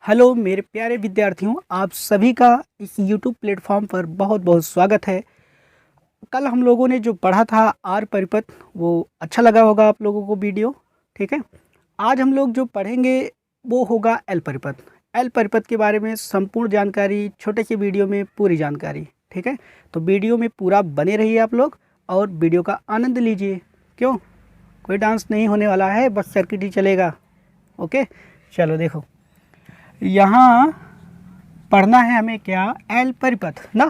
Hello मेरे प्यारे विद्यार्थियों, आप सभी का इस यूट्यूब प्लेटफॉर्म पर बहुत बहुत स्वागत है। कल हम लोगों ने जो पढ़ा था आर परिपथ, वो अच्छा लगा होगा आप लोगों को वीडियो। ठीक है, आज हम लोग जो पढ़ेंगे वो होगा एल परिपथ। एल परिपथ के बारे में संपूर्ण जानकारी छोटे से वीडियो में पूरी जानकारी। ठीक है, तो वीडियो में पूरा बने रहिए आप लोग और वीडियो का आनंद लीजिए। क्यों, कोई डांस नहीं होने वाला है, बस सर्किट ही चलेगा। ओके, चलो देखो, यहाँ पढ़ना है हमें क्या, एल परिपथ ना।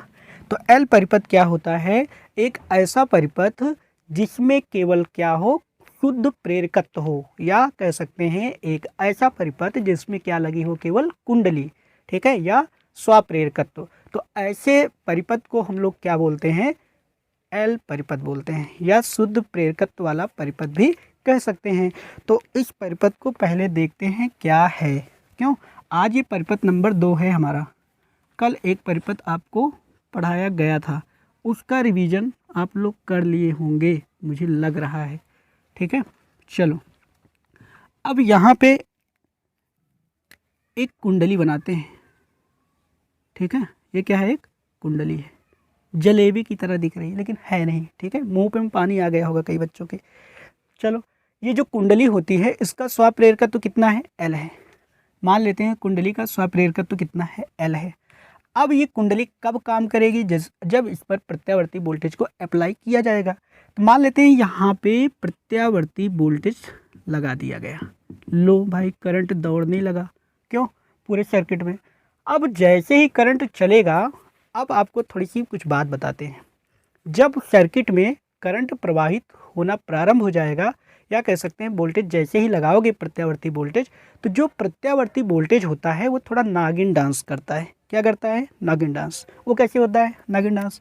तो एल परिपथ क्या होता है, एक ऐसा परिपथ जिसमें केवल क्या हो, शुद्ध प्रेरकत्व हो, या कह सकते हैं एक ऐसा परिपथ जिसमें क्या लगी हो, केवल कुंडली। ठीक है, या स्वप्रेरकत्व। तो ऐसे परिपथ को हम लोग क्या बोलते हैं, एल परिपथ बोलते हैं, या शुद्ध प्रेरकत्व वाला परिपथ भी कह सकते हैं। तो इस परिपथ को पहले देखते हैं क्या है। क्यों, आज ये परिपथ नंबर 2 है हमारा। कल एक परिपथ आपको पढ़ाया गया था, उसका रिवीजन आप लोग कर लिए होंगे, मुझे लग रहा है। ठीक है, चलो अब यहाँ पे एक कुंडली बनाते हैं। ठीक है, ये क्या है, एक कुंडली है, जलेबी की तरह दिख रही है लेकिन है नहीं। ठीक है, मुंह पे पानी आ गया होगा कई बच्चों के। चलो, ये जो कुंडली होती है इसका स्वप्रेरकत्व कितना है, एल है। मान लेते हैं कुंडली का स्वप्रेरकत्व कितना है, एल है। अब ये कुंडली कब काम करेगी, जब इस पर प्रत्यावर्ती वोल्टेज को अप्लाई किया जाएगा। तो मान लेते हैं यहाँ पे प्रत्यावर्ती वोल्टेज लगा दिया गया। लो भाई, करंट दौड़ने लगा। क्यों, पूरे सर्किट में। अब जैसे ही करंट चलेगा, अब आपको थोड़ी सी कुछ बात बताते हैं। जब सर्किट में करंट प्रवाहित होना प्रारंभ हो जाएगा, या कह सकते हैं वोल्टेज जैसे ही लगाओगे प्रत्यावर्ती वोल्टेज, तो जो प्रत्यावर्ती वोल्टेज होता है वो थोड़ा नागिन डांस करता है। क्या करता है, नागिन डांस। वो कैसे होता है नागिन डांस,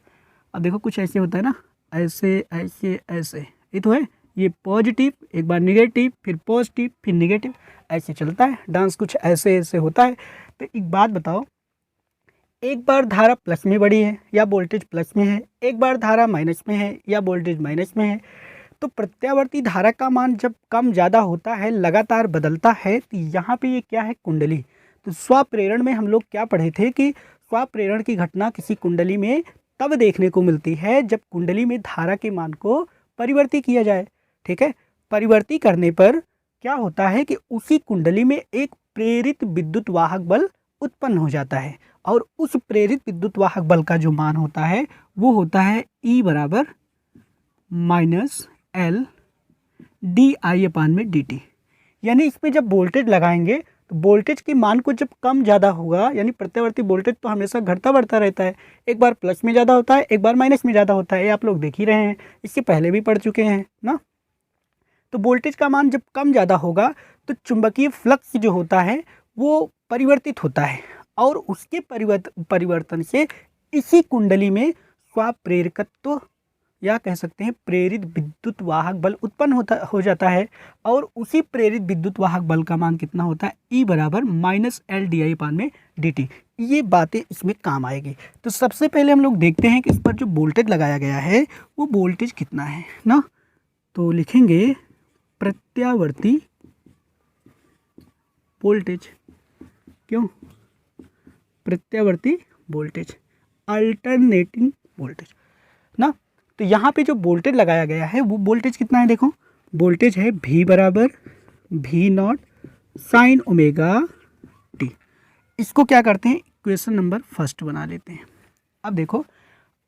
अब देखो कुछ ऐसे होता है ना, ऐसे ऐसे ऐसे, ये तो है। ये पॉजिटिव, एक बार निगेटिव, फिर पॉजिटिव, फिर निगेटिव, ऐसे चलता है डांस, कुछ ऐसे ऐसे होता है। तो एक बात बताओ, एक बार धारा प्लस में बढ़ी है या वोल्टेज प्लस में है, एक बार धारा माइनस में है या वोल्टेज माइनस में है, तो प्रत्यावर्ती धारा का मान जब कम ज़्यादा होता है, लगातार बदलता है, तो यहाँ पे ये क्या है, कुंडली। तो स्वप्रेरण में हम लोग क्या पढ़े थे कि स्वप्रेरण की घटना किसी कुंडली में तब देखने को मिलती है जब कुंडली में धारा के मान को परिवर्ती किया जाए। ठीक है, परिवर्ती करने पर क्या होता है कि उसी कुंडली में एक प्रेरित विद्युत वाहक बल उत्पन्न हो जाता है, और उस प्रेरित विद्युत वाहक बल का जो मान होता है वो होता है E बराबर माइनस एल डी आई अपान में डी टी। यानी इसमें जब वोल्टेज लगाएंगे तो वोल्टेज के मान को जब कम ज़्यादा होगा, यानी प्रत्यावर्ती वोल्टेज तो हमेशा घटता बढ़ता रहता है, एक बार प्लस में ज़्यादा होता है, एक बार माइनस में ज़्यादा होता है, ये आप लोग देख ही रहे हैं, इससे पहले भी पढ़ चुके हैं ना। तो वोल्टेज का मान जब कम ज़्यादा होगा तो चुंबकीय फ्लक्स जो होता है वो परिवर्तित होता है, और उसके परिवर्तन से इसी कुंडली में स्वप्रेरकत्व, या कह सकते हैं प्रेरित विद्युत वाहक बल उत्पन्न हो जाता है, और उसी प्रेरित विद्युत वाहक बल का मान कितना होता है, E बराबर माइनस एल डी आई पान में डी टी। ये बातें इसमें काम आएगी। तो सबसे पहले हम लोग देखते हैं कि इस पर जो वोल्टेज लगाया गया है वो वोल्टेज कितना है ना। तो लिखेंगे प्रत्यावर्ती वोल्टेज। क्यों, प्रत्यावर्ती वोल्टेज, अल्टरनेटिंग वोल्टेज ना। तो यहाँ पे जो वोल्टेज लगाया गया है वो वोल्टेज कितना है, देखो वोल्टेज है V बराबर V not sine omega T. इसको क्या करते हैं, इक्वेशन नंबर फर्स्ट बना लेते हैं। अब देखो,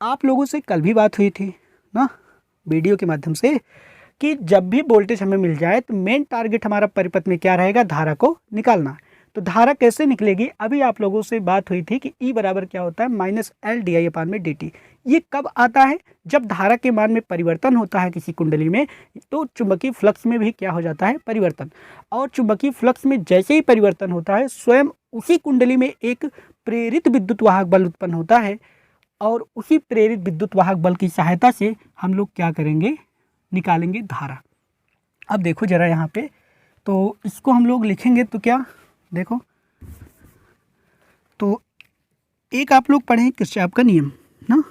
आप लोगों से कल भी बात हुई थी ना वीडियो के माध्यम से, कि जब भी वोल्टेज हमें मिल जाए तो मेन टारगेट हमारा परिपथ में क्या रहेगा, धारा को निकालना। तो धारा कैसे निकलेगी, अभी आप लोगों से बात हुई थी कि E बराबर क्या होता है, माइनस एल डी आई अपान में डी टी। ये कब आता है, जब धारा के मान में परिवर्तन होता है किसी कुंडली में, तो चुंबकीय फ्लक्स में भी क्या हो जाता है, परिवर्तन। और चुंबकीय फ्लक्स में जैसे ही परिवर्तन होता है, स्वयं उसी कुंडली में एक प्रेरित विद्युत वाहक बल उत्पन्न होता है, और उसी प्रेरित विद्युत वाहक बल की सहायता से हम लोग क्या करेंगे, निकालेंगे धारा। अब देखो जरा यहाँ पे, तो इसको हम लोग लिखेंगे तो क्या, देखो, तो एक आप लोग पढ़ें किरचॉफ का नियम ना,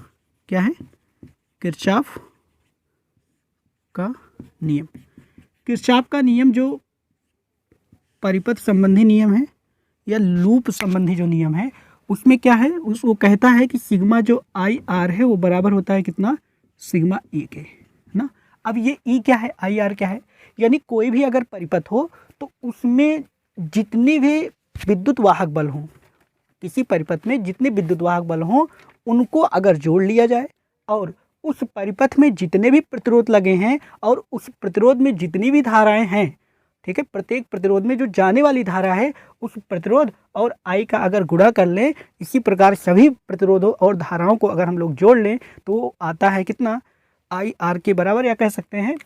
क्या है, किरचॉफ का नियम। किरचॉफ का नियम जो परिपथ संबंधी नियम है, या लूप संबंधी जो नियम है उसमें क्या है, वो कहता है कि सिग्मा जो आई आर है वो बराबर होता है कितना, सिग्मा ई के, ना। अब ये ई क्या है, आई आर क्या है, यानी कोई भी अगर परिपथ हो तो उसमें जितनी भी विद्युत वाहक बल हों, किसी परिपथ में जितने विद्युत वाहक बल हों उनको अगर जोड़ लिया जाए और उस परिपथ में जितने भी प्रतिरोध लगे हैं और उस प्रतिरोध में जितनी भी धाराएं हैं, ठीक है, प्रत्येक प्रतिरोध में जो जाने वाली धारा है उस प्रतिरोध और आई का अगर गुणा कर लें, इसी प्रकार सभी प्रतिरोधों और धाराओं को अगर हम लोग जोड़ लें तो आता है कितना, आई आर के बराबर, या कह सकते हैं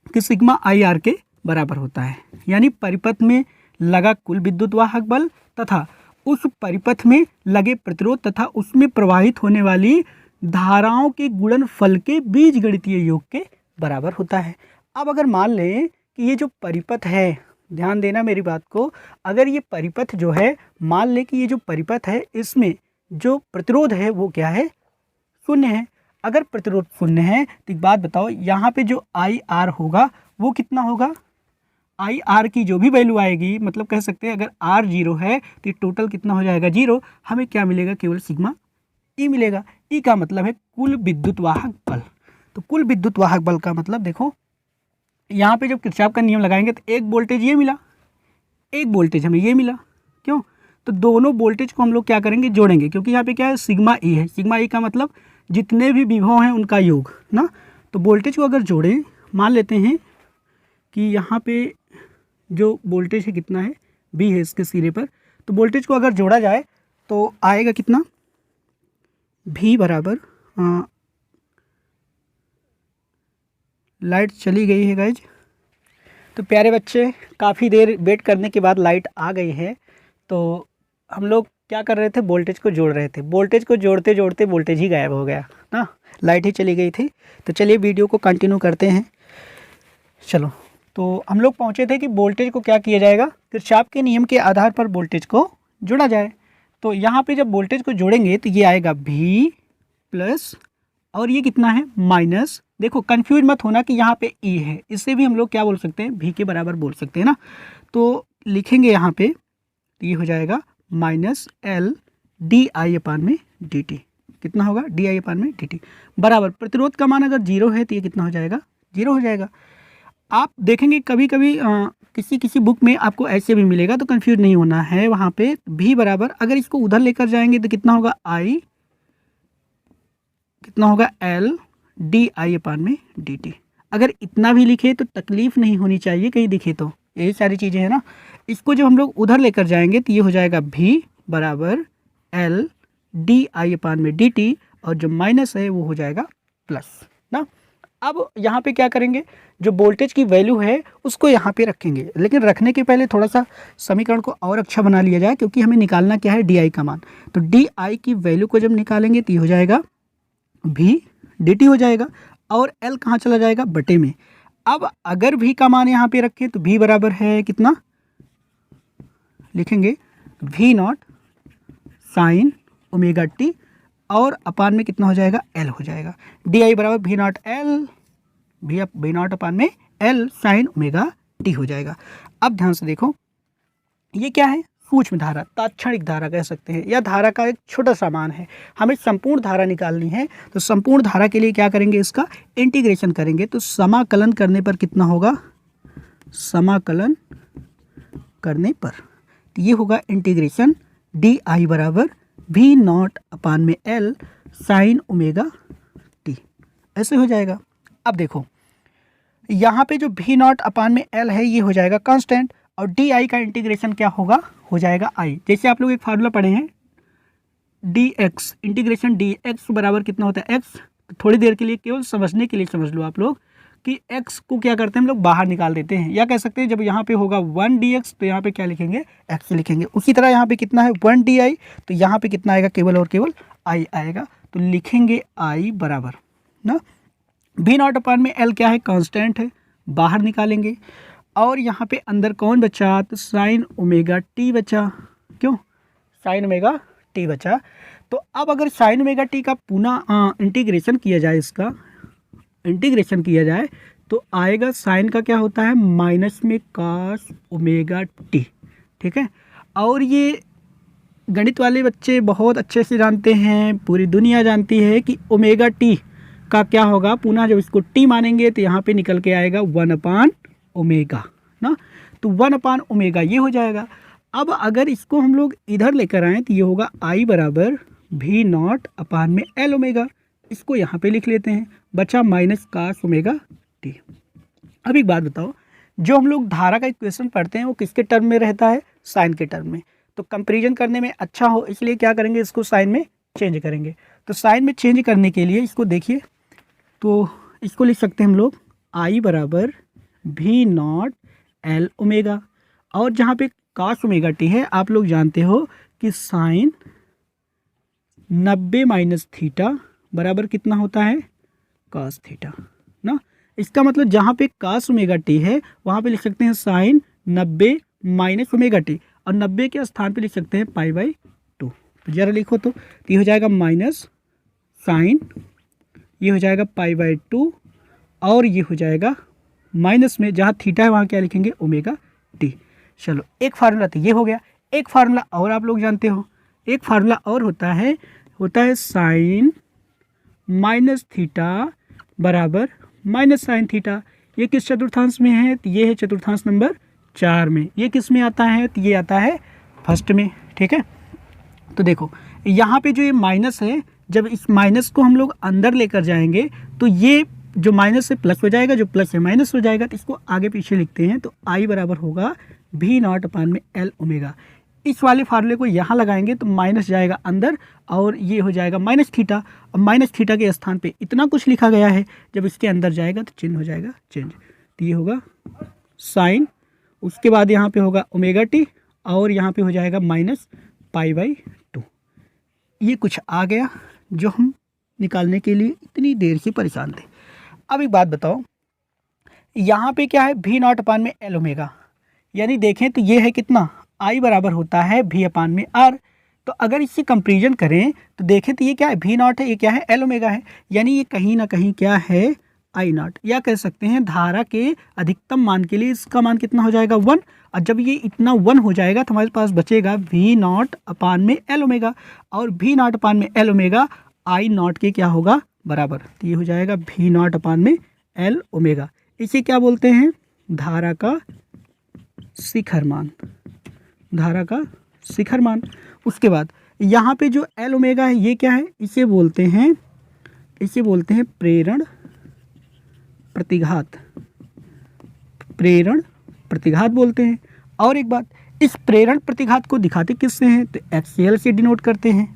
कि सिग्मा आई आर के बराबर होता है। यानी परिपथ में लगा कुल विद्युत वाहक बल तथा उस परिपथ में लगे प्रतिरोध तथा उसमें प्रवाहित होने वाली धाराओं के गुणनफल के बीजगणितीय योग के बराबर होता है। अब अगर मान लें कि ये जो परिपथ है, ध्यान देना मेरी बात को, अगर ये परिपथ जो है, मान लें कि ये जो परिपथ है इसमें जो प्रतिरोध है वो क्या है, शून्य है। अगर प्रतिरोध शून्य है तो एक बात बताओ, यहाँ पे जो आई आर होगा वो कितना होगा, आई आर की जो भी वैल्यू आएगी, मतलब कह सकते हैं अगर आर जीरो है तो टोटल कितना हो जाएगा, जीरो। हमें क्या मिलेगा, केवल सिग्मा ई मिलेगा। ई का मतलब है कुल विद्युत वाहक बल। तो कुल विद्युत वाहक बल का मतलब देखो, यहाँ पे जब किरचॉफ का नियम लगाएंगे तो एक वोल्टेज ये मिला, एक वोल्टेज हमें ये मिला, क्यों, तो दोनों वोल्टेज को हम लोग क्या करेंगे, जोड़ेंगे, क्योंकि यहाँ पे क्या है, सिग्मा ई है। सिग्मा ई का मतलब जितने भी विभव हैं उनका योग, ना। तो वोल्टेज को अगर जोड़ें, मान लेते हैं कि यहाँ पे जो वोल्टेज है कितना है, बी है इसके सिरे पर, तो वोल्टेज को अगर जोड़ा जाए तो आएगा कितना, भी बराबर, लाइट चली गई है गाइज। तो प्यारे बच्चे, काफ़ी देर वेट करने के बाद लाइट आ गई है। तो हम लोग क्या कर रहे थे, वोल्टेज को जोड़ रहे थे। वोल्टेज को जोड़ते जोड़ते वोल्टेज ही गायब हो गया ना, लाइट ही चली गई थी। तो चलिए वीडियो को कंटिन्यू करते हैं। चलो, तो हम लोग पहुँचे थे कि वोल्टेज को क्या किया जाएगा, किरचॉफ के नियम के आधार पर वोल्टेज को जोड़ा जाए। तो यहाँ पे जब वोल्टेज को जोड़ेंगे तो ये आएगा भी प्लस, और ये कितना है, माइनस। देखो कंफ्यूज मत होना कि यहाँ पे ई है, इससे भी हम लोग क्या बोल सकते हैं, भी के बराबर बोल सकते हैं ना। तो लिखेंगे यहाँ पे, तो ये हो जाएगा माइनस एल डी आई अपान में डी टी। कितना होगा, डी आई अपान में डी टी बराबर, प्रतिरोध का मान अगर जीरो है तो ये कितना हो जाएगा, जीरो हो जाएगा। आप देखेंगे कभी कभी किसी किसी बुक में आपको ऐसे भी मिलेगा, तो कंफ्यूज नहीं होना है। वहाँ पे भी बराबर, अगर इसको उधर लेकर जाएंगे तो कितना होगा, आई, कितना होगा, एल डी आई अपान में डी टी। अगर इतना भी लिखे तो तकलीफ नहीं होनी चाहिए, कहीं दिखे तो, यही सारी चीज़ें हैं ना। इसको जब हम लोग उधर लेकर जाएंगे तो ये हो जाएगा भी बराबर एल डी आई अपान में डी टी, और जो माइनस है वो हो जाएगा प्लस, ना। अब यहाँ पे क्या करेंगे, जो वोल्टेज की वैल्यू है उसको यहाँ पे रखेंगे, लेकिन रखने के पहले थोड़ा सा समीकरण को और अच्छा बना लिया जाए, क्योंकि हमें निकालना क्या है, डी आई का मान। तो डी आई की वैल्यू को जब निकालेंगे तो ये हो जाएगा भी डी टी हो जाएगा, और एल कहाँ चला जाएगा, बटे में। अब अगर भी का मान यहाँ पे रखें तो भी बराबर है कितना, लिखेंगे V naught sine omega t, और अपान में कितना हो जाएगा, एल हो जाएगा। डी आई बराबर V naught L, V naught अपान में एल साइन ओमेगा टी हो जाएगा। अब ध्यान से देखो, ये क्या है, सूक्ष्म धारा, तात्क्षणिक धारा कह सकते हैं, या धारा का एक छोटा सा मान है। हमें संपूर्ण धारा निकालनी है, तो संपूर्ण धारा के लिए क्या करेंगे, इसका इंटीग्रेशन करेंगे। तो समाकलन करने पर कितना होगा, समाकलन करने पर तो ये होगा इंटीग्रेशन डी आई बराबर वी नॉट अपान में एल साइन ओमेगा टी, ऐसे हो जाएगा। अब देखो यहाँ पे जो वी नॉट अपान में एल है ये हो जाएगा कांस्टेंट, और डी आई का इंटीग्रेशन क्या होगा, हो जाएगा आई। जैसे आप लोग एक फार्मूला पढ़े हैं, D x, integration D x बराबर कितना होता है, एक्स। थोड़ी देर के लिए केवल समझने के लिए समझ लो आप लोग कि एक्स को क्या करते हैं हम लोग, बाहर निकाल देते हैं, या कह सकते हैं जब यहाँ पे होगा 1 डी एक्स तो यहाँ पे क्या लिखेंगे, एक्स लिखेंगे। उसी तरह यहाँ पे कितना है 1 डी आई, तो यहाँ पे कितना आएगा, केवल और केवल आई आएगा। तो लिखेंगे आई बराबर ना, वी नॉट अपान में एल क्या है, कांस्टेंट है, बाहर निकालेंगे, और यहाँ पे अंदर कौन बचा, तो साइन ओमेगा टी बचा। क्यों, साइन ओमेगा टी बचा। तो अब अगर साइन ओमेगा टी का पुनः इंटीग्रेशन किया जाए, इसका इंटीग्रेशन किया जाए तो आएगा, साइन का क्या होता है, माइनस में कॉस ओमेगा टी, ठीक है। और ये गणित वाले बच्चे बहुत अच्छे से जानते हैं, पूरी दुनिया जानती है कि ओमेगा टी का क्या होगा। पुनः जब इसको टी मानेंगे तो यहाँ पे निकल के आएगा 1/ओमेगा ना, तो 1/ओमेगा ये हो जाएगा। अब अगर इसको हम लोग इधर लेकर आएँ तो ये होगा I बराबर V0/L ओमेगा। इसको यहाँ पे लिख लेते हैं, बचा माइनस cos ओमेगा टी। अब एक बात बताओ, जो हम लोग धारा का इक्वेशन पढ़ते हैं वो किसके टर्म में रहता है? साइन के टर्म में। तो कंपैरिजन करने में अच्छा हो इसलिए क्या करेंगे, इसको साइन में चेंज करेंगे। तो साइन में चेंज करने के लिए इसको देखिए, तो इसको लिख सकते हैं हम लोग I बराबर V0L ओमेगा। और जहाँ पे cos ओमेगा टी है, आप लोग जानते हो कि साइन 90 माइनस थीटा बराबर कितना होता है? cos थीटा ना। इसका मतलब जहाँ पे cos ओमेगा टी है वहाँ पे लिख सकते हैं साइन 90 माइनस ओमेगा टी, और 90 के स्थान पे लिख सकते हैं π/2। तो ज़रा लिखो, तो ये हो जाएगा माइनस साइन, ये हो जाएगा π/2, और ये हो जाएगा माइनस में जहाँ थीटा है वहाँ क्या लिखेंगे? Omega T. चलो एक फार्मूला तो ये हो गया। एक फार्मूला और आप लोग जानते हो, एक फार्मूला और होता है साइन माइनस थीटा बराबर माइनस साइन थीटा। ये किस चतुर्थांश में है? तो ये है चतुर्थांश नंबर 4 में। ये किस में आता है? तो ये आता है फर्स्ट में। ठीक है, तो देखो यहाँ पे जो ये माइनस है, जब इस माइनस को हम लोग अंदर लेकर जाएंगे तो ये जो माइनस है प्लस हो जाएगा, जो प्लस है माइनस हो जाएगा। तो इसको आगे पीछे लिखते हैं, तो I बराबर होगा V0/L ओमेगा। इस वाले फार्मूले को यहाँ लगाएंगे तो माइनस जाएगा अंदर और ये हो जाएगा माइनस थीटा। अब माइनस थीटा के स्थान पे इतना कुछ लिखा गया है, जब इसके अंदर जाएगा तो चिन्ह हो जाएगा चेंज। तो ये होगा साइन, उसके बाद यहाँ पे होगा ओमेगा टी, और यहाँ पे हो जाएगा माइनस π/2। ये कुछ आ गया जो हम निकालने के लिए इतनी देर से परेशान थे। अब एक बात बताओ, यहाँ पे क्या है? V0/L ओमेगा, यानी देखें तो ये है कितना? I बराबर होता है V/R। तो अगर इससे कंपेरिजन करें तो देखें तो ये क्या है? V0 है, ये क्या है? L ओमेगा है, यानी ये कहीं ना कहीं क्या है? I0, या कह सकते हैं धारा के अधिकतम मान के लिए इसका मान कितना हो जाएगा? 1। और जब ये इतना 1 हो जाएगा तो हमारे पास बचेगा V0/L ओमेगा, और V0/L ओमेगा I0 के क्या होगा? बराबर। तो ये हो जाएगा V0/L ओमेगा। इसे क्या बोलते हैं? धारा का शिखर मान, धारा का शिखर मान। उसके बाद यहाँ पे जो L ओमेगा है ये क्या है? इसे बोलते हैं प्रेरण प्रतिघात, प्रेरण प्रतिघात बोलते हैं। और एक बात, इस प्रेरण प्रतिघात को दिखाते किससे हैं? तो XL से डिनोट करते हैं।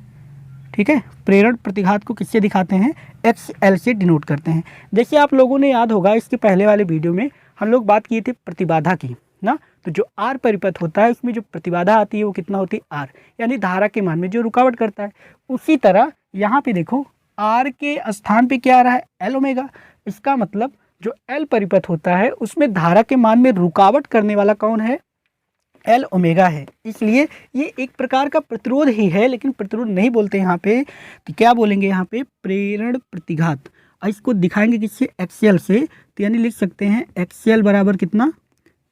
ठीक है, प्रेरण प्रतिघात को किससे दिखाते हैं? XL से डिनोट करते हैं। जैसे आप लोगों ने याद होगा इसके पहले वाले वीडियो में हम लोग बात किए थे प्रतिबाधा की ना, तो जो R परिपथ होता है उसमें जो प्रतिबाधा आती है वो कितना होती है? R, यानी धारा के मान में जो रुकावट करता है। उसी तरह यहाँ पे देखो R के स्थान पे क्या आ रहा है? L omega. इसका मतलब जो L परिपथ होता है उसमें धारा के मान में रुकावट करने वाला कौन है? L ओमेगा है। इसलिए ये एक प्रकार का प्रतिरोध ही है, लेकिन प्रतिरोध नहीं बोलते यहाँ पे, तो क्या बोलेंगे यहाँ पे? प्रेरण प्रतिघात। और इसको दिखाएंगे किससे? XL से। तो यानी लिख सकते हैं XL बराबर कितना?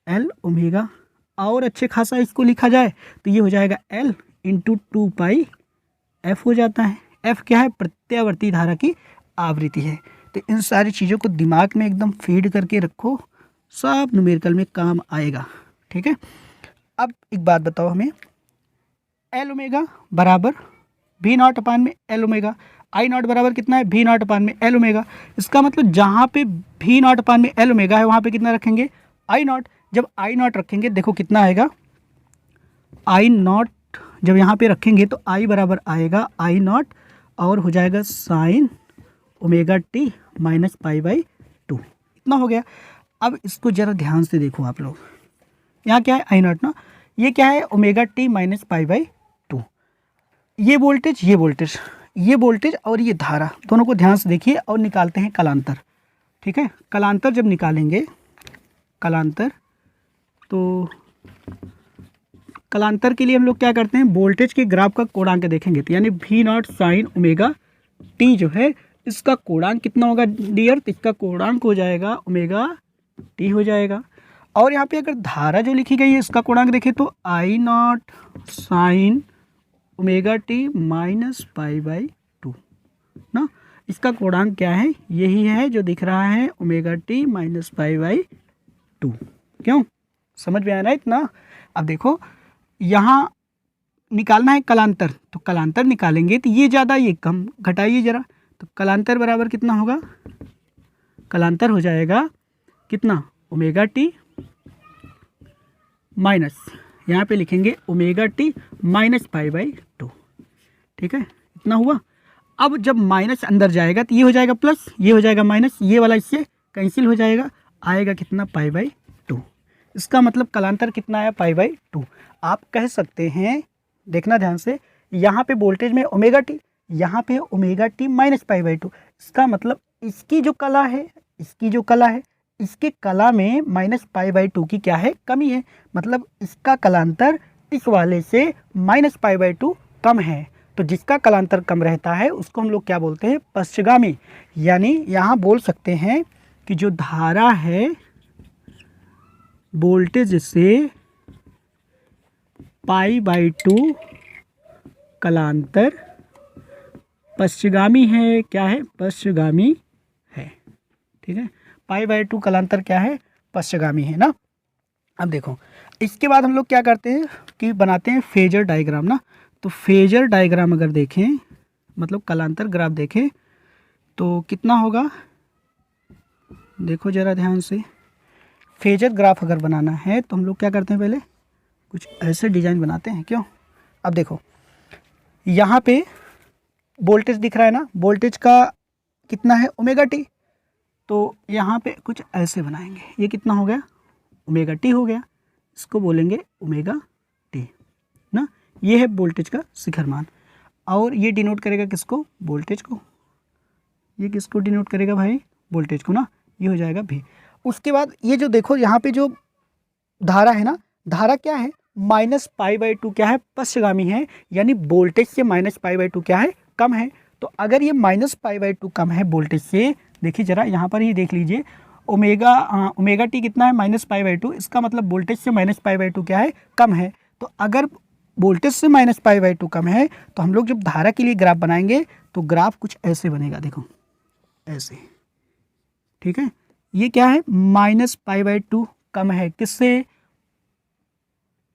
L omega. और अच्छे खासा इसको लिखा जाए तो ये हो जाएगा L × 2πF हो जाता है। F क्या है? प्रत्यावर्ती धारा की आवृत्ति है। तो इन सारी चीज़ों को दिमाग में एकदम फीड करके रखो, सब न्यूमेरिकल में काम आएगा। ठीक है, अब एक बात बताओ हमें, L ओमेगा बराबर V0/L ओमेगा, I0 बराबर कितना है? V0/L omega. इसका मतलब जहाँ पे V0/L ओमेगा है वहाँ पे कितना रखेंगे? I0। जब I0 रखेंगे देखो कितना आएगा? I0 जब यहाँ पे रखेंगे तो I बराबर आएगा I0 और हो जाएगा साइन ओमेगा टी माइनस π/2। इतना हो गया। अब इसको ज़रा ध्यान से देखो आप लोग, यहाँ क्या है? I0 ना, ये क्या है? Omega T minus π/2। ये वोल्टेज, ये वोल्टेज, ये वोल्टेज और ये धारा, दोनों को ध्यान से देखिए और निकालते हैं कलांतर। ठीक है, कलांतर जब निकालेंगे, कलांतर, तो कलांतर के लिए हम लोग क्या करते हैं? वोल्टेज के ग्राफ का कोणांक देखेंगे। तो यानी V0 साइन ओमेगा टी जो है इसका कोणांक कितना होगा डियर? तो इसका कोणांक हो जाएगा ओमेगा टी हो जाएगा। और यहाँ पे अगर धारा जो लिखी गई है इसका कोणांक देखें तो I naught sine omega T minus pi by two ना, इसका कोणांक क्या है, यही है जो दिख रहा है omega T minus pi by to. क्यों, समझ में आ रहा है इतना। अब देखो यहाँ निकालना है कलांतर, तो कलांतर निकालेंगे तो ये ज़्यादा ये कम, घटाइए ज़रा, तो कलांतर बराबर कितना होगा, कलांतर हो जाएगा कितना, ओमेगा टी माइनस, यहाँ पे लिखेंगे omega T minus pi by to. ठीक है, इतना हुआ। अब जब माइनस अंदर जाएगा तो ये हो जाएगा प्लस, ये हो जाएगा माइनस, ये वाला इससे कैंसिल हो जाएगा, आएगा कितना, पाई बाई टू। इसका मतलब कलांतर कितना आया, पाई बाई टू। आप कह सकते हैं, देखना ध्यान से, यहाँ पे वोल्टेज में ओमेगा टी, यहाँ पे omega T minus pi by to. इसका मतलब इसकी जो कला है, इसकी जो कला है, इसके कला में माइनस पाई बाई टू की क्या है, कमी है। मतलब इसका कलांतर इस वाले से माइनस पाई बाई टू कम है। तो जिसका कलांतर कम रहता है उसको हम लोग क्या बोलते हैं, पश्चगामी। यानी यहाँ बोल सकते हैं कि जो धारा है वोल्टेज से पाई बाई टू कलांतर पश्चगामी है, क्या है, पश्चगामी है। ठीक है, पाई बाई टू कलांतर क्या है, पश्चगामी है ना। अब देखो इसके बाद हम लोग क्या करते हैं कि बनाते हैं फेजर डायग्राम ना। तो फेजर डायग्राम अगर देखें, मतलब कलांतर ग्राफ देखें तो कितना होगा, देखो ज़रा ध्यान से। फेजर ग्राफ अगर बनाना है तो हम लोग क्या करते हैं, पहले कुछ ऐसे डिज़ाइन बनाते हैं। क्यों, अब देखो यहाँ पे वोल्टेज दिख रहा है ना, वोल्टेज का कितना है, ओमेगा टी। तो यहाँ पे कुछ ऐसे बनाएंगे, ये कितना हो गया, ओमेगा टी हो गया, इसको बोलेंगे ओमेगा टी ना। ये है वोल्टेज का शिखर मान, और ये डिनोट करेगा किसको, वोल्टेज को। ये किसको डिनोट करेगा भाई, वोल्टेज को ना, ये हो जाएगा भी। उसके बाद ये जो देखो यहाँ पे जो धारा है ना, धारा क्या है, माइनस पाई बाई टू क्या है, पश्चगामी है। यानी वोल्टेज से माइनस पाई बाई टू क्या है, कम है। तो अगर ये माइनस पाई बाई टू कम है वोल्टेज से, देखिए ज़रा यहाँ पर ही देख लीजिए, ओमेगा टी कितना है, माइनस पाई बाई टू। इसका मतलब वोल्टेज से माइनस पाई बाई टू क्या है, कम है। तो अगर वोल्टेज से माइनस पाई बाई टू कम है तो हम लोग जब धारा के लिए ग्राफ बनाएंगे तो ग्राफ कुछ ऐसे बनेगा, देखो ऐसे। ठीक है, ये क्या है, माइनस पाई बाई टू कम है, किससे,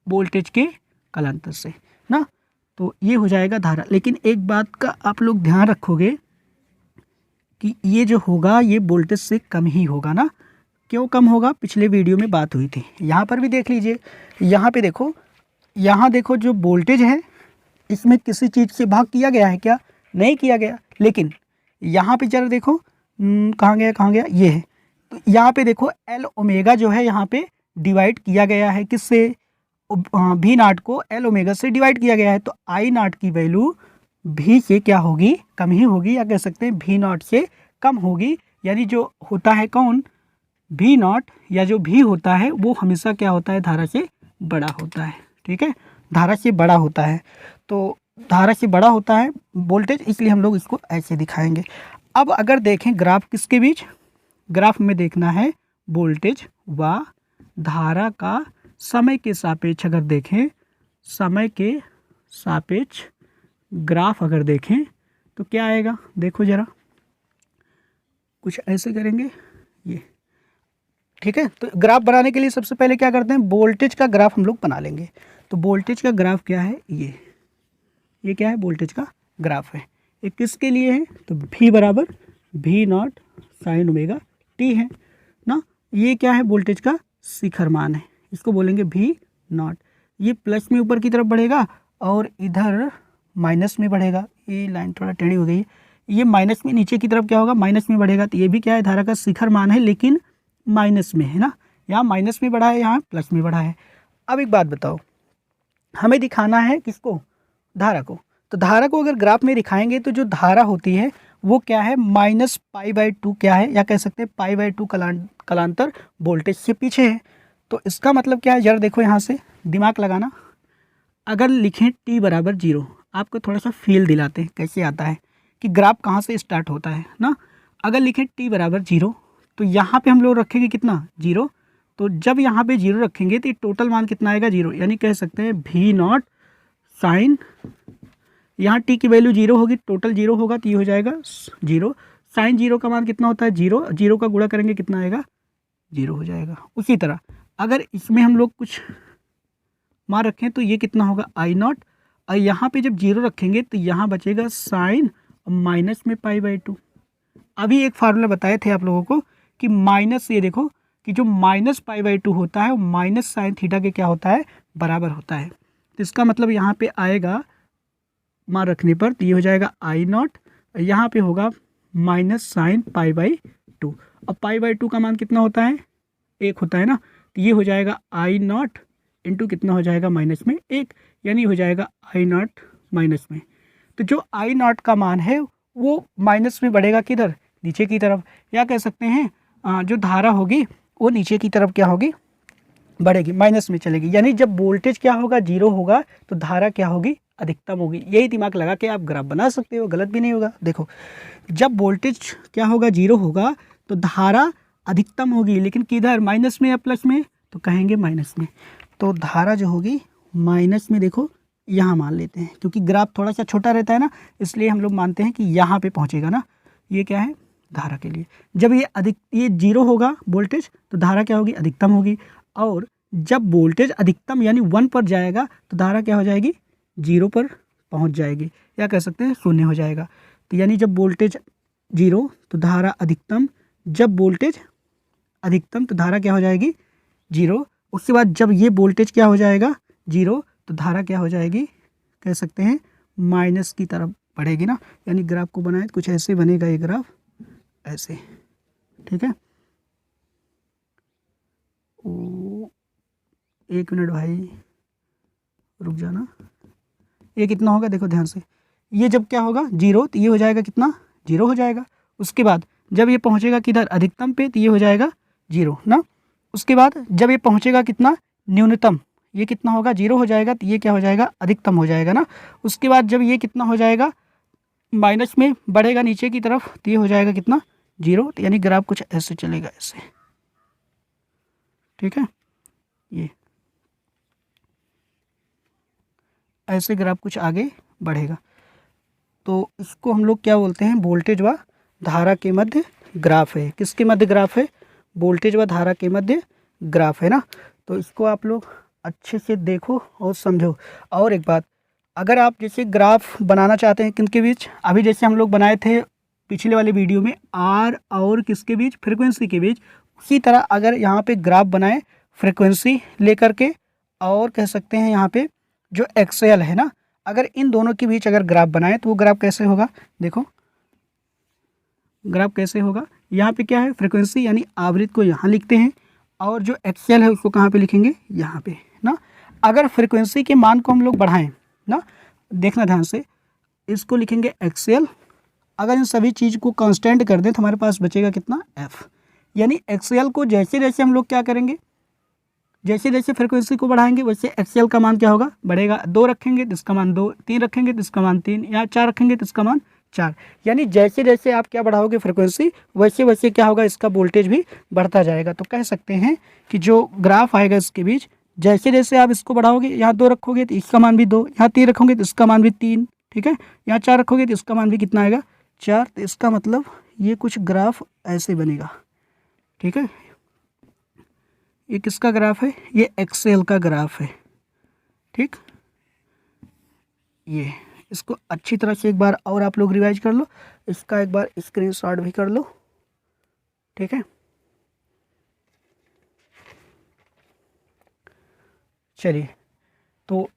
वोल्टेज के कलांतर से ना। तो ये हो जाएगा धारा। लेकिन एक बात का आप लोग ध्यान रखोगे कि ये जो होगा ये वोल्टेज से कम ही होगा ना। क्यों कम होगा, पिछले वीडियो में बात हुई थी, यहाँ पर भी देख लीजिए। यहाँ पे देखो, यहाँ देखो जो वोल्टेज है इसमें किसी चीज़ से भाग किया गया है क्या, नहीं किया गया। लेकिन यहाँ पे जरा देखो, कहाँ गया, ये है। तो यहाँ पे देखो एल ओमेगा जो है यहाँ पे डिवाइड किया गया है, किससे, भी नाट को एल ओमेगा से डिवाइड किया गया है। तो आई नाट की वैल्यू भी से क्या होगी, कम ही होगी, या कह सकते हैं भी नॉट से कम होगी। यानी जो होता है कौन, भी नॉट, या जो भी होता है वो हमेशा क्या होता है, धारा से बड़ा होता है। ठीक है, धारा से बड़ा होता है। तो धारा से बड़ा होता है वोल्टेज, इसलिए हम लोग इसको ऐसे दिखाएंगे। अब अगर देखें ग्राफ किसके बीच, ग्राफ में देखना है वोल्टेज व धारा का समय के सापेक्ष अगर देखें, समय के सापेक्ष ग्राफ अगर देखें तो क्या आएगा, देखो ज़रा, कुछ ऐसे करेंगे ये। ठीक है, तो ग्राफ बनाने के लिए सबसे पहले क्या करते हैं, वोल्टेज का ग्राफ हम लोग बना लेंगे। तो वोल्टेज का ग्राफ क्या है, ये क्या है, वोल्टेज का ग्राफ है। ये किसके लिए है, तो भी बराबर भी नॉट साइन ओमेगा टी है ना। ये क्या है, वोल्टेज का शिखर मान है, इसको बोलेंगे भी नॉट। ये प्लस में ऊपर की तरफ बढ़ेगा और इधर माइनस में बढ़ेगा। ये लाइन थोड़ा टेढ़ी हो गई है, ये माइनस में नीचे की तरफ क्या होगा, माइनस में बढ़ेगा। तो ये भी क्या है, धारा का शिखर मान है, लेकिन माइनस में है ना। यहाँ माइनस में बढ़ा है, यहाँ प्लस में बढ़ा है। अब एक बात बताओ, हमें दिखाना है किसको, धारा को। तो धारा को अगर ग्राफ में दिखाएंगे तो जो धारा होती है वो क्या है, माइनस पाई बाई टू क्या है, या कह सकते हैं पाई बाई टू कलांतर वोल्टेज से पीछे है। तो इसका मतलब क्या है, जरा देखो यहाँ से दिमाग लगाना। अगर लिखें t बराबर 0, आपको थोड़ा सा फील दिलाते हैं कैसे आता है कि ग्राफ कहाँ से स्टार्ट होता है ना। अगर लिखें t बराबर 0 तो यहाँ पे हम लोग रखेंगे कितना, 0। तो जब यहाँ पे 0 रखेंगे तो ये टोटल मान कितना आएगा 0, यानी कह सकते हैं V0 साइन, यहाँ t की वैल्यू 0 होगी, टोटल 0 होगा तो ये हो जाएगा 0। साइन 0 का मान कितना होता है 0, 0 का गुणा करेंगे कितना आएगा 0 हो जाएगा। उसी तरह अगर इसमें हम लोग कुछ मान रखें तो ये कितना होगा I0, और यहाँ पे जब 0 रखेंगे तो यहाँ बचेगा साइन और माइनस में π/2। अभी एक फार्मूला बताए थे आप लोगों को कि माइनस, ये देखो कि जो माइनस π/2 होता है वो माइनस साइन थीटा के क्या होता है बराबर होता है। तो इसका मतलब यहाँ पे आएगा मान रखने पर तो ये हो जाएगा I0, यहाँ पे होगा माइनस साइन π/2, अब π/2 का मान कितना होता है 1 होता है ना, तो ये हो जाएगा I0 इंटू कितना हो जाएगा माइनस में 1, यानी हो जाएगा I0 माइनस में। तो जो I0 का मान है वो माइनस में बढ़ेगा किधर, नीचे की तरफ, या कह सकते हैं जो धारा होगी वो नीचे की तरफ क्या होगी बढ़ेगी, माइनस में चलेगी। यानी जब वोल्टेज क्या होगा 0 होगा तो धारा क्या होगी अधिकतम होगी। यही दिमाग लगा के आप ग्राफ बना सकते हो, गलत भी नहीं होगा। देखो जब वोल्टेज क्या होगा 0 होगा तो धारा अधिकतम होगी, लेकिन किधर माइनस में या प्लस में, तो कहेंगे माइनस में। तो धारा जो होगी माइनस में, देखो यहाँ मान लेते हैं क्योंकि ग्राफ थोड़ा सा छोटा रहता है ना, इसलिए हम लोग मानते हैं कि यहाँ पे पहुँचेगा ना। ये क्या है धारा के लिए, जब ये 0 होगा वोल्टेज तो धारा क्या होगी अधिकतम होगी, और जब वोल्टेज अधिकतम यानी 1 पर जाएगा तो धारा क्या हो जाएगी 0 पर पहुंच जाएगी, या कह सकते हैं 0 हो जाएगा। तो यानी जब वोल्टेज 0 तो धारा अधिकतम, जब वोल्टेज अधिकतम तो धारा क्या हो जाएगी 0। उसके बाद जब ये वोल्टेज क्या हो जाएगा 0 तो धारा क्या हो जाएगी, कह सकते हैं माइनस की तरफ बढ़ेगी ना। यानी ग्राफ को बनाए कुछ ऐसे बनेगा ये ग्राफ, ऐसे, ठीक है। एक मिनट भाई रुक जाना, ये कितना होगा देखो ध्यान से, ये जब क्या होगा 0 तो ये हो जाएगा कितना 0 हो जाएगा। उसके बाद जब ये पहुंचेगा किधर अधिकतम पे तो ये हो जाएगा 0 ना। उसके बाद जब ये पहुंचेगा कितना न्यूनतम, ये कितना होगा 0 हो जाएगा, तो ये क्या हो जाएगा अधिकतम हो जाएगा ना। उसके बाद जब ये कितना हो जाएगा माइनस में बढ़ेगा नीचे की तरफ तो ये हो जाएगा कितना 0। तो यानी ग्राफ कुछ ऐसे चलेगा, ऐसे, ठीक है। ये ऐसे ग्राफ कुछ आगे बढ़ेगा। तो इसको हम लोग क्या बोलते हैं, वोल्टेज व धारा के मध्य ग्राफ है। किसके मध्य ग्राफ है, वोल्टेज व धारा के मध्य ग्राफ है ना। तो इसको आप लोग अच्छे से देखो और समझो। और एक बात, अगर आप जैसे ग्राफ बनाना चाहते हैं किनके बीच, अभी जैसे हम लोग बनाए थे पिछले वाले वीडियो में आर और किसके बीच, फ्रिक्वेंसी के बीच, उसी तरह अगर यहाँ पे ग्राफ बनाए फ्रिक्वेंसी लेकर के, और कह सकते हैं यहाँ पे जो एक्सएल है ना, अगर इन दोनों के बीच अगर ग्राफ बनाए तो वो ग्राफ कैसे होगा, देखो ग्राफ कैसे होगा। यहाँ पे क्या है फ्रिक्वेंसी यानी आवृत्ति को यहाँ लिखते हैं, और जो एक्सएल है उसको कहाँ पे लिखेंगे, यहाँ पे ना। अगर फ्रिक्वेंसी के मान को हम लोग बढ़ाएं ना, देखना ध्यान से, इसको लिखेंगे एक्सएल। अगर इन सभी चीज़ को कांस्टेंट कर दें तो हमारे पास बचेगा कितना एफ। यानी एक्सएल को जैसे जैसे हम लोग क्या करेंगे, जैसे जैसे फ्रिक्वेंसी को बढ़ाएंगे वैसे एक्सएल का मान क्या होगा बढ़ेगा। 2 रखेंगे तो इसका मान 2, 3 रखेंगे तो इसका मान 3, या 4 रखेंगे तो इसका मान 4। यानी जैसे जैसे आप क्या बढ़ाओगे फ्रिक्वेंसी, वैसे वैसे क्या होगा इसका वोल्टेज भी बढ़ता जाएगा। तो कह सकते हैं कि जो ग्राफ आएगा इसके बीच, जैसे जैसे आप इसको बढ़ाओगे, यहाँ 2 रखोगे तो इसका मान भी 2, यहाँ 3 रखोगे तो इसका मान भी 3, ठीक है, यहाँ 4 रखोगे तो इसका मान भी कितना आएगा 4। तो इसका मतलब ये कुछ ग्राफ ऐसे बनेगा, ठीक है। ये किसका ग्राफ है, ये एक्सएल का ग्राफ है, ठीक। ये इसको अच्छी तरह से एक बार और आप लोग रिवाइज कर लो, इसका एक बार स्क्रीनशॉट भी कर लो, ठीक है। चलिए, तो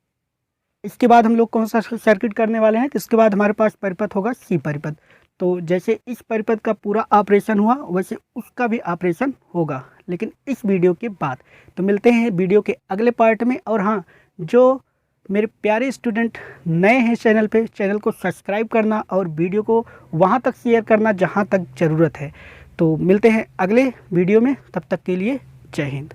इसके बाद हम लोग कौन सा सर्किट करने वाले हैं, तो इसके बाद हमारे पास परिपथ होगा सी परिपथ। तो जैसे इस परिपथ का पूरा ऑपरेशन हुआ वैसे उसका भी ऑपरेशन होगा, लेकिन इस वीडियो के बाद। तो मिलते हैं वीडियो के अगले पार्ट में। और हाँ, जो मेरे प्यारे स्टूडेंट नए हैं चैनल पे, चैनल को सब्सक्राइब करना और वीडियो को वहाँ तक शेयर करना जहाँ तक ज़रूरत है। तो मिलते हैं अगले वीडियो में, तब तक के लिए जय हिंद।